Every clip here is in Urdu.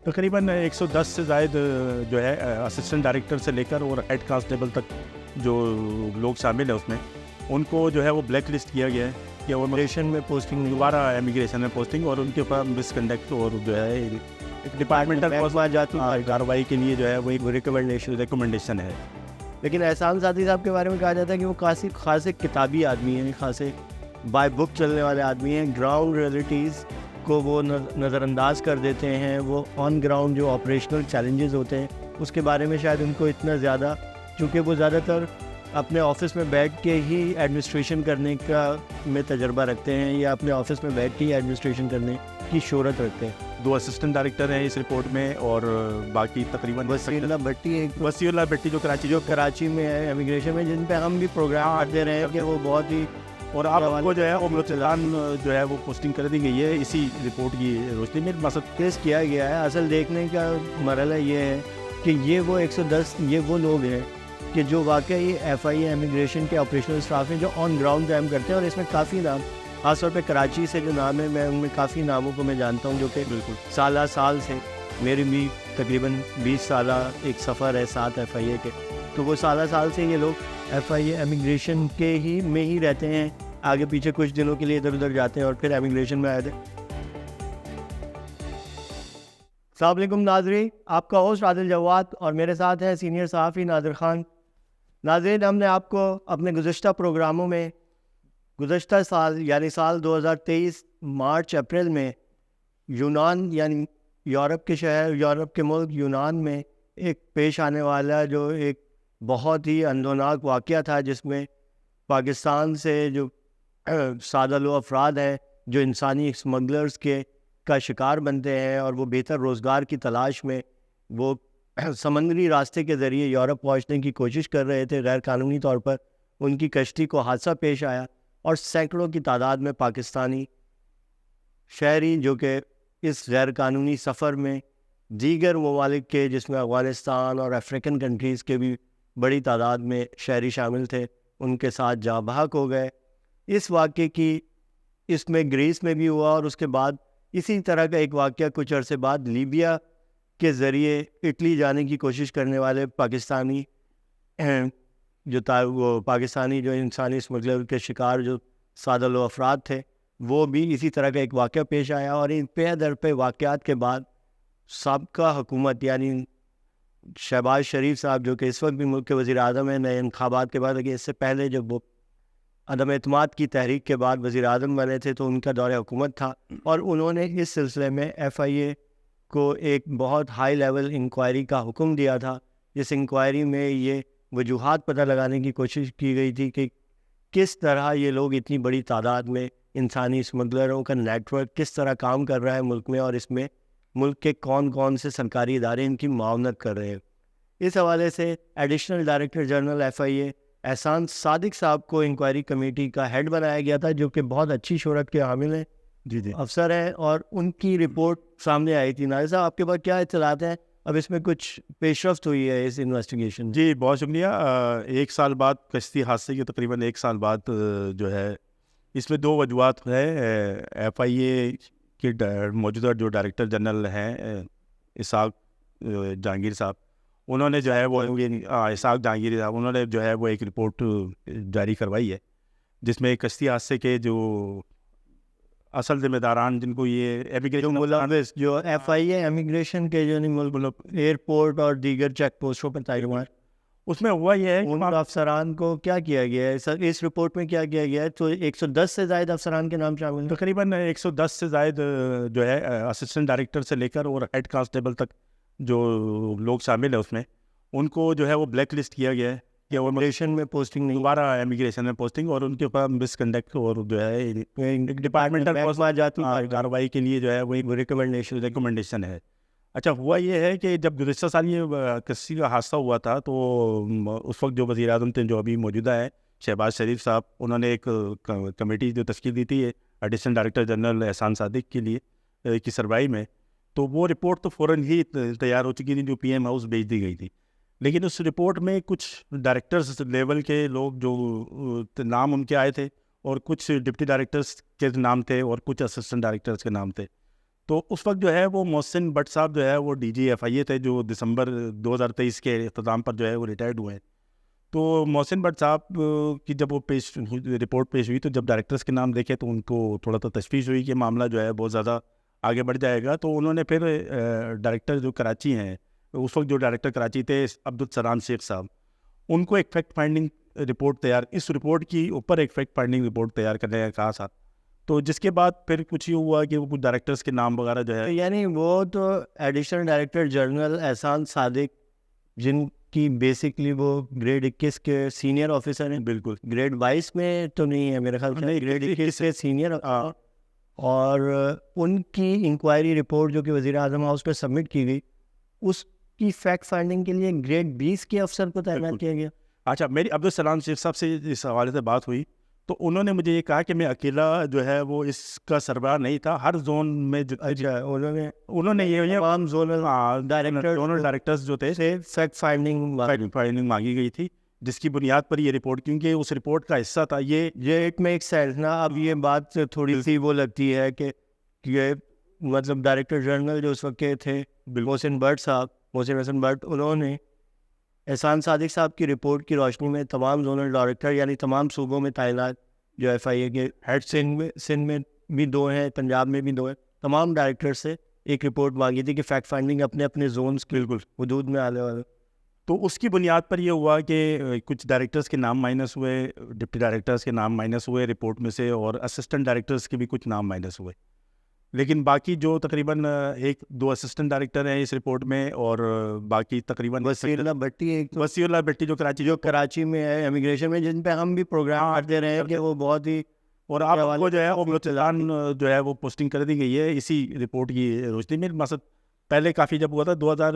تقریباً 110 سے زائد جو ہے اسسٹنٹ ڈائریکٹر سے لے کر اور ہیڈ کانسٹیبل تک جو لوگ شامل ہیں اس میں، ان کو جو ہے وہ بلیک لسٹ کیا گیا ہے کہ وہ امیگریشن میں پوسٹنگ، دوبارہ امیگریشن میں پوسٹنگ، اور ان کے اوپر مس کنڈکٹ اور جو ہے ایک ڈپارٹمنٹل جاتی کارروائی کے لیے جو ہے وہ ایک ریکمنڈیشن ہے. لیکن احسان ساتھی صاحب کے بارے میں کہا جاتا ہے کہ وہ خاصے کتابی آدمی ہیں، خاصے بائی بک چلنے والے آدمی ہیں. گراؤنڈ ریئلٹیز کو وہ نظر انداز کر دیتے ہیں. وہ آن گراؤنڈ جو آپریشنل چیلنجز ہوتے ہیں اس کے بارے میں شاید ان کو اتنا زیادہ، چونکہ وہ زیادہ تر اپنے آفس میں بیٹھ کے ہی ایڈمنسٹریشن کرنے میں تجربہ رکھتے ہیں، یا اپنے آفس میں بیٹھ کے ہی ایڈمنسٹریشن کرنے کی شہرت رکھتے ہیں. 2 اسسٹنٹ ڈائریکٹر ہیں اس رپورٹ میں، اور باقی تقریباً وسیع اللہ بھٹی جو کراچی میں ہے امیگریشن میں، جن پہ ہم بھی پروگرام کرتے رہے ہیں کہ وہ بہت ہی، اور آپ کو جو ہے عمران جو ہے وہ پوسٹنگ کر دی گئی ہے اسی رپورٹ کی روشنی میں. مقصد پیش کیا گیا ہے. اصل دیکھنے کا مرحلہ یہ ہے کہ یہ وہ 110 یہ وہ لوگ ہیں کہ جو واقعی ایف آئی اے امیگریشن کے آپریشنل اسٹاف ہیں جو آن گراؤنڈ کام کرتے ہیں. اور اس میں کافی نام، خاص طور پہ کراچی سے جو نام ہے، میں ان میں کافی ناموں کو میں جانتا ہوں جو کہ بالکل سال سے میری بھی تقریباً 20 سالہ ایک سفر ہے ساتھ ایف آئی اے کے. تو وہ سال سے یہ لوگ ایف آئی اے امیگریشن کے ہی میں ہی رہتے ہیں. آگے پیچھے کچھ دنوں کے لیے ادھر ادھر جاتے ہیں اور پھر امیگریشن میں آئے تھے. السلام علیکم ناظرین، آپ کا ہوسٹ عادل جواد اور میرے ساتھ ہیں سینئر صحافی نادر خان. ناظرین، ہم نے آپ کو اپنے گزشتہ پروگراموں میں گزشتہ سال یعنی سال 2023 مارچ اپریل میں یونان یعنی یورپ کے شہر، یورپ کے ملک یونان میں ایک پیش آنے والا جو ایک بہت ہی اندوناک واقعہ تھا، جس میں پاکستان سے جو سادہ لو افراد ہیں جو انسانی اسمگلرز کا شکار بنتے ہیں، اور وہ بہتر روزگار کی تلاش میں وہ سمندری راستے کے ذریعے یورپ پہنچنے کی کوشش کر رہے تھے. غیر قانونی طور پر ان کی کشتی کو حادثہ پیش آیا، اور سینکڑوں کی تعداد میں پاکستانی شہری جو کہ اس غیر قانونی سفر میں دیگر ممالک کے، جس میں افغانستان اور افریقن کنٹریز کے بھی بڑی تعداد میں شہری شامل تھے، ان کے ساتھ جاں بحق ہو گئے. اس واقعے کی اس میں گریس میں بھی ہوا، اور اس کے بعد اسی طرح کا ایک واقعہ کچھ عرصے بعد لیبیا کے ذریعے اٹلی جانے کی کوشش کرنے والے پاکستانی جو انسانی اسمگلر کے شکار جو سادہ لو افراد تھے، وہ بھی اسی طرح کا ایک واقعہ پیش آیا. اور ان پہ در پہ واقعات کے بعد سابقہ حکومت یعنی شہباز شریف صاحب، جو کہ اس وقت بھی ملک کے وزیر اعظم ہیں، نئے انتخابات کے بعد، لیکن اس سے پہلے جب وہ عدم اعتماد کی تحریک کے بعد وزیر اعظم بنے تھے تو ان کا دور حکومت تھا، اور انہوں نے اس سلسلے میں ایف آئی اے کو ایک بہت ہائی لیول انکوائری کا حکم دیا تھا. اس انکوائری میں یہ وجوہات پتہ لگانے کی کوشش کی گئی تھی کہ کس طرح یہ لوگ اتنی بڑی تعداد میں انسانی اسمگلروں کا نیٹ ورک کس طرح کام کر رہا ہے ملک میں، اور اس میں ملک کے کون سے سرکاری ادارے ان کی معاونت کر رہے ہیں. اس حوالے سے ایڈیشنل ڈائریکٹر جنرل ایف آئی اے احسان صادق صاحب کو انکوائری کمیٹی کا ہیڈ بنایا گیا تھا، جو کہ بہت اچھی شہرت کے حامل ہیں، افسر ہیں، اور ان کی رپورٹ سامنے آئی تھی. ناظر صاحب، آپ کے پاس کیا اطلاعات ہیں؟ اب اس میں کچھ پیش رفت ہوئی ہے اس انویسٹیگیشن؟ جی بہت شکریہ. 1 سال بعد، کشتی حادثے کے تقریباً 1 سال بعد جو ہے اس میں 2 وجوہات ہیں. ایف آئی اے کے موجودہ جو ڈائریکٹر جنرل ہیں اسحاق جہانگیر صاحب، انہوں نے جو ہے وہ اسحاق جہانگیر صاحب انہوں نے جو ہے وہ ایک رپورٹ جاری کروائی ہے، جس میں کشتی حادثے کے جو اصل ذمہ داران، جن کو یہ ملوث جو ایف آئی اے امیگریشن کے جو ایئرپورٹ اور دیگر چیک پوسٹوں پر تعینات، اس میں ہوا یہ ہے ان افسران کو کیا کیا گیا ہے سر؟ اس رپورٹ میں کیا کیا گیا ہے؟ تو 110 سے زائد افسران کے نام شامل ہیں. تقریباً 110 سے زائد جو ہے اسسٹنٹ ڈائریکٹر سے لے کر اور ہیڈ کانسٹیبل تک جو لوگ شامل ہیں، اس میں ان کو جو ہے وہ بلیک لسٹ کیا گیا ہے کہ وہ امیگریشن میں پوسٹنگ نہیں، دوبارہ امیگریشن میں پوسٹنگ، اور ان کے اوپر مس کنڈکٹ اور جو ہے ڈپارٹمنٹل جاتی کارروائی کے لیے جو ہے وہ ایک ریکمنڈیشن ہے. اچھا، ہوا یہ ہے کہ جب گزشتہ سال یہ کشتی کا حادثہ ہوا تھا تو اس وقت جو وزیر اعظم تھے جو ابھی موجودہ ہے شہباز شریف صاحب، انہوں نے ایک کمیٹی جو تشکیل دی تھی ایڈیشنل ڈائریکٹر جنرل احسان صادق کے لیے کی سربراہی میں. تو وہ رپورٹ تو فوراً ہی تیار ہو چکی تھی، جو پی ایم ہاؤس بھیج دی گئی تھی. لیکن اس رپورٹ میں کچھ ڈائریکٹرز لیول کے لوگ جو نام ان کے آئے تھے، اور کچھ ڈپٹی ڈائریکٹرز کے نام تھے، اور کچھ اسسٹنٹ ڈائریکٹرز کے نام تھے. تو اس وقت جو ہے وہ محسن بٹ صاحب جو ہے وہ DG FIA تھے, جو دسمبر 2023 کے اختتام پر جو ہے وہ ریٹائرڈ ہوئے ہیں. تو محسن بٹ صاحب کی جب وہ رپورٹ پیش ہوئی, تو جب ڈائریکٹرس کے نام دیکھے تو ان کو تھوڑا تو تشویش ہوئی کہ معاملہ جو ہے بہت زیادہ آگے بڑھ جائے گا. تو انہوں نے پھر ڈائریکٹر جو کراچی ہیں, اس وقت جو ڈائریکٹر کراچی تھے عبدالسلام شیخ صاحب, ان کو ایک فیکٹ فائنڈنگ رپورٹ اس رپورٹ کی اوپر ایک فیکٹ فائنڈنگ رپورٹ تیار کرنے کا کہا تھا. تو جس کے بعد پھر کچھ یہ ہوا کہ وہ کچھ ڈائریکٹرس کے نام وغیرہ جو ہے, یعنی وہ تو ایڈیشنل ڈائریکٹر جنرل احسان صادق, جن کی بیسکلی وہ گریڈ 21 کے سینئر آفیسر ہیں. بالکل گریڈ 22 میں تو نہیں ہے میرے خیال سے, گریڈ 21 کے سینئر, اور ان کی انکوائری رپورٹ جو کہ وزیر اعظم ہاؤس پہ سبمٹ کی گئی, اس کی فیکٹ فائنڈنگ کے لیے گریڈ 20 کے افسر کو تعینات کیا گیا. اچھا, میری عبدالسلام شیخ صاحب سے اس حوالے سے بات ہوئی تو انہوں نے مجھے یہ کہا کہ میں اکیلا جو ہے وہ اس کا سربراہ نہیں تھا, ہر زون میں جو اچھا, انہوں نے یہ تمام زونل ڈائریکٹرز جو تھے فیکٹ فائنڈنگ مانگی گئی تھی, جس کی بنیاد پر یہ رپورٹ, کیونکہ اس رپورٹ کا حصہ تھا یہ ایک میک سینس نا. اب یہ بات تھوڑی سی وہ لگتی ہے کہ یہ مطلب ڈائریکٹر جنرل جو اس وقت کے تھے محسن بٹ صاحب, محسن حسن بٹ, انہوں نے احسان صادق صاحب کی رپورٹ کی روشنی میں تمام زونل ڈائریکٹر یعنی تمام صوبوں میں تعینات جو FIA کے ہیڈ, سندھ میں بھی 2 ہیں, پنجاب میں بھی 2 ہیں, تمام ڈائریکٹر سے ایک رپورٹ مانگی تھی کہ فیکٹ فائنڈنگ اپنے اپنے زونس بالکل حدود میں آنے والے. تو اس کی بنیاد پر یہ ہوا کہ کچھ ڈائریکٹرز کے نام مائنس ہوئے, ڈپٹی ڈائریکٹرز کے نام مائنس ہوئے رپورٹ میں سے, اور اسسٹنٹ ڈائریکٹرز کے بھی کچھ نام مائنس ہوئے. لیکن باقی جو تقریباً 1-2 اسسٹنٹ ڈائریکٹر ہیں اس رپورٹ میں, اور باقی تقریباً وسیع اللہ بھٹی جو کراچی میں ہے امیگریشن میں, جن پہ ہم بھی پروگرام کرتے رہے ہیں کہ وہ بہت ہی, اور آپ کو جو ہے وہ بلوچستان جو ہے وہ پوسٹنگ کر دی گئی ہے اسی رپورٹ کی روشنی میں. مقصد پہلے کافی جب ہوا تھا 2000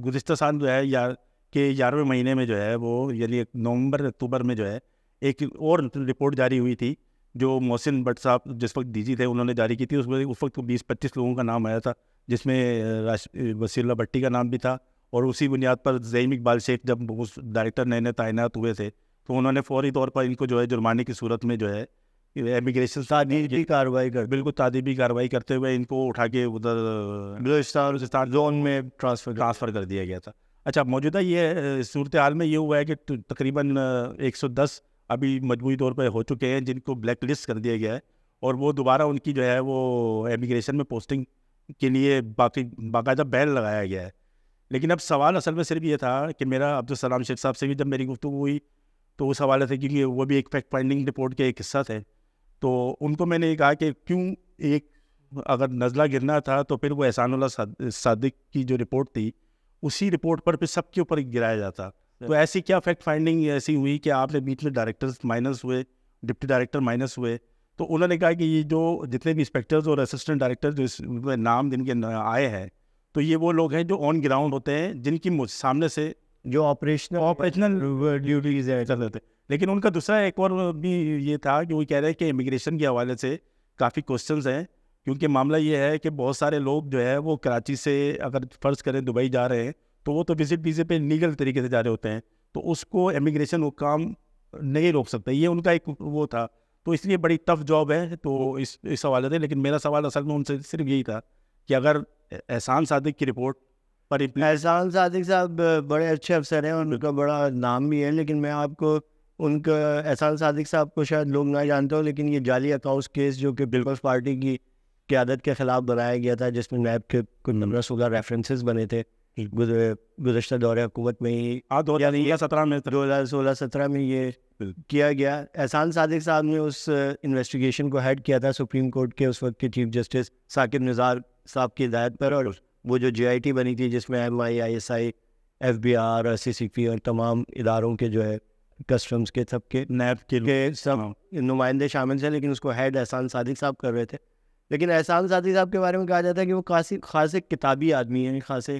گزشتہ سال جو ہے یا کہ 11ویں مہینے میں جو ہے وہ یعنی نومبر اکتوبر میں جو ہے ایک اور رپورٹ جاری ہوئی تھی جو محسن بٹ صاحب جس وقت DG تھے انہوں نے جاری کی تھی. اس وقت 20-25 لوگوں کا نام آیا تھا, جس میں وسیع اللہ بھٹی کا نام بھی تھا, اور اسی بنیاد پر زعیم اقبال شیخ جب اس ڈائریکٹر نئے تعینات ہوئے تھے تو انہوں نے فوری طور پر ان کو جو ہے جرمانے کی صورت میں جو ہے امیگریشن تعدیبی کارروائی کرتے ہوئے ان کو اٹھا کے ادھر بلوچستان زون میں ٹرانسفر کر دیا گیا تھا. اچھا, موجودہ یہ صورتحال میں یہ ہوا ہے کہ تقریباً 110 ابھی مجموعی طور پہ ہو چکے ہیں جن کو بلیک لسٹ کر دیا گیا ہے, اور وہ دوبارہ ان کی جو ہے وہ امیگریشن میں پوسٹنگ کے لیے باقاعدہ بین لگایا گیا ہے. لیکن اب سوال اصل میں صرف یہ تھا کہ میرا عبدالسلام شیخ صاحب سے بھی جب میری گفتگو ہوئی تو اس حوالے سے, کیونکہ وہ بھی ایک فیکٹ فائنڈنگ رپورٹ کے ایک حصہ تھے, تو ان کو میں نے یہ کہا کہ کیوں ایک اگر نزلہ گرنا تھا تو پھر وہ احسان اللہ صادق کی جو رپورٹ تھی اسی رپورٹ پر پھر سب کے اوپر گرایا جاتا. تو ایسی کیا فیکٹ فائنڈنگ ایسی ہوئی کہ آپ نے بیچ میں ڈائریکٹرز مائنس ہوئے, ڈپٹی ڈائریکٹر مائنس ہوئے. تو انہوں نے کہا کہ یہ جو جتنے بھی انسپیکٹرز اور اسسٹنٹ ڈائریکٹر جو اس نام جن کے آئے ہیں تو یہ وہ لوگ ہیں جو آن گراؤنڈ ہوتے ہیں, جن کی سامنے سے جو آپریشنل ڈیوٹیز ہیں چل رہے تھے. لیکن ان کا دوسرا ایک اور بھی یہ تھا کہ وہ کہہ رہے ہیں کہ امیگریشن کے حوالے سے کافی کوشچنز ہیں, کیونکہ معاملہ یہ ہے کہ بہت سارے لوگ جو ہے وہ کراچی سے اگر فرض کریں دبئی جا رہے ہیں تو وہ تو وزٹ ویزے پہ لیگل طریقے سے جا رہے ہوتے ہیں, تو اس کو امیگریشن وہ کام نہیں روک سکتا. یہ ان کا ایک وہ تھا, تو اس لیے بڑی ٹف جاب ہے. تو اس حوالے سے, لیکن میرا سوال اصل میں ان سے صرف یہی تھا کہ اگر احسان صادق کی رپورٹ پر احسان صادق صاحب بڑے اچھے افسر ہیں اور ان کا بڑا نام بھی ہے, لیکن میں آپ کو ان کا احسان صادق صاحب کو شاید لوگ نہ جانتے ہو, لیکن یہ جعلی اکاؤنٹس کیس جو کہ پیپلز پارٹی کی قیادت کے خلاف بنایا گیا تھا, جس میں نیب کے کچھ 15-16 ریفرنسز بنے تھے گزشتہ دور حکومت میں ہی, 2016-17 میں یہ کیا گیا. احسان صادق صاحب نے اس انویسٹیگیشن کو ہیڈ کیا تھا سپریم کورٹ کے اس وقت کے چیف جسٹس ثاقب نثار صاحب کی ہدایت پر, اور وہ جو GIT بنی تھی جس میں MI, ISI, FBR, CCP اور تمام اداروں کے جو ہے کسٹمز کے سب کے نیب کے سب نمائندے شامل تھے, لیکن اس کو ہیڈ احسان صادق صاحب کر رہے تھے. لیکن احسان صادق صاحب کے بارے میں کہا جاتا ہے کہ وہ خاصے کتابی آدمی ہیں, خاصے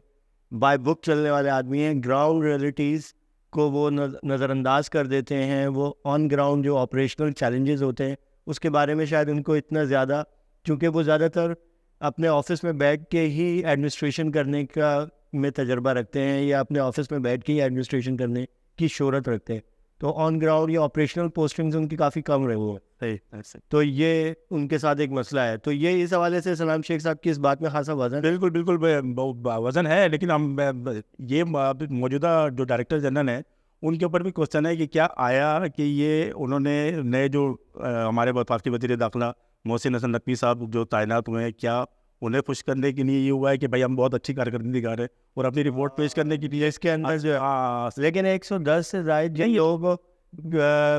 بائی بک چلنے والے آدمی ہیں. گراؤنڈ ریئلٹیز کو وہ نظر انداز کر دیتے ہیں. وہ آن گراؤنڈ جو آپریشنل چیلنجز ہوتے ہیں اس کے بارے میں شاید ان کو اتنا زیادہ, چونکہ وہ زیادہ تر اپنے آفس میں بیٹھ کے ہی ایڈمنسٹریشن کرنے کا میں تجربہ رکھتے ہیں, یا اپنے آفس میں بیٹھ کے ہی ایڈمنسٹریشن کرنے کی شہرت رکھتے ہیں, تو آن گراؤنڈ یا آپریشنل پوسٹنگز ان کی کافی کم رہی ہیں. صحیح. تو یہ ان کے ساتھ ایک مسئلہ ہے. تو یہ اس حوالے سے سلام شیخ صاحب کی اس بات میں خاصا وزن ہے. بالکل وزن ہے, لیکن ہم یہ موجودہ جو ڈائریکٹر جنرل ہیں ان کے اوپر بھی کوشچن ہے کہ کیا آیا کہ یہ انہوں نے نئے جو ہمارے وفاقی وزیر داخلہ محسن حسن نقوی صاحب جو تعینات ہوئے ہیں, کیا انہیں خوش کرنے کے لیے یہ ہوا ہے کہ بھائی ہم بہت اچھی کارکردگی دکھا رہے ہیں اور اپنی رپورٹ پیش کرنے کے لیے اس کے اندر جو ہے, لیکن 110 سے زائد جن لوگوں کو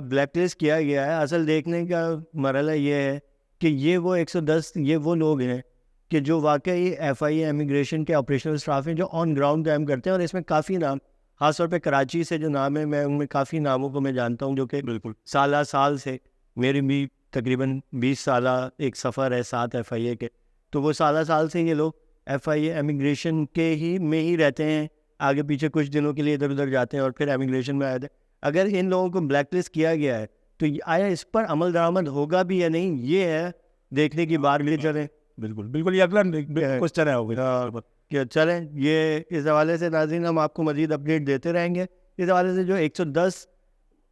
بلیک لسٹ کیا گیا ہے, اصل دیکھنے کا مرحلہ یہ ہے کہ یہ وہ 110 یہ وہ لوگ ہیں کہ جو واقعی ایف آئی اے امیگریشن کے آپریشنل اسٹاف ہیں جو آن گراؤنڈ کام کرتے ہیں. اور اس میں کافی نام, خاص طور پہ کراچی سے جو نام ہے, میں ان میں کافی ناموں کو میں جانتا ہوں جو کہ بالکل سال سے میری بھی تقریباً 20 سالہ ایک سفر ہے 7 ایف آئی اے کے. تو وہ سال سے یہ لوگ ایف آئی اے امیگریشن کے ہی میں ہی رہتے ہیں, آگے پیچھے کچھ دنوں کے لیے ادھر ادھر جاتے ہیں اور پھر امیگریشن میں آتے ہیں. اگر ان لوگوں کو بلیک لسٹ کیا گیا ہے تو آیا اس پر عمل درآمد ہوگا بھی یا نہیں, یہ ہے دیکھنے کی بات بھی. چلیں بالکل یہ اگلا کوشچن ہے کہ چلیں یہ اس حوالے سے ناظرین ہم آپ کو مزید اپڈیٹ دیتے رہیں گے. اس حوالے سے جو 110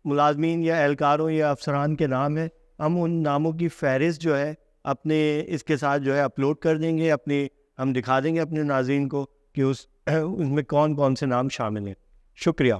ملازمین یا اہلکاروں یا افسران کے نام ہیں, ہم ان ناموں کی فہرست جو ہے اپنے اس کے ساتھ جو ہے اپلوڈ کر دیں گے, ہم دکھا دیں گے اپنے ناظرین کو کہ اس میں کون کون سے نام شامل ہیں. شکریہ.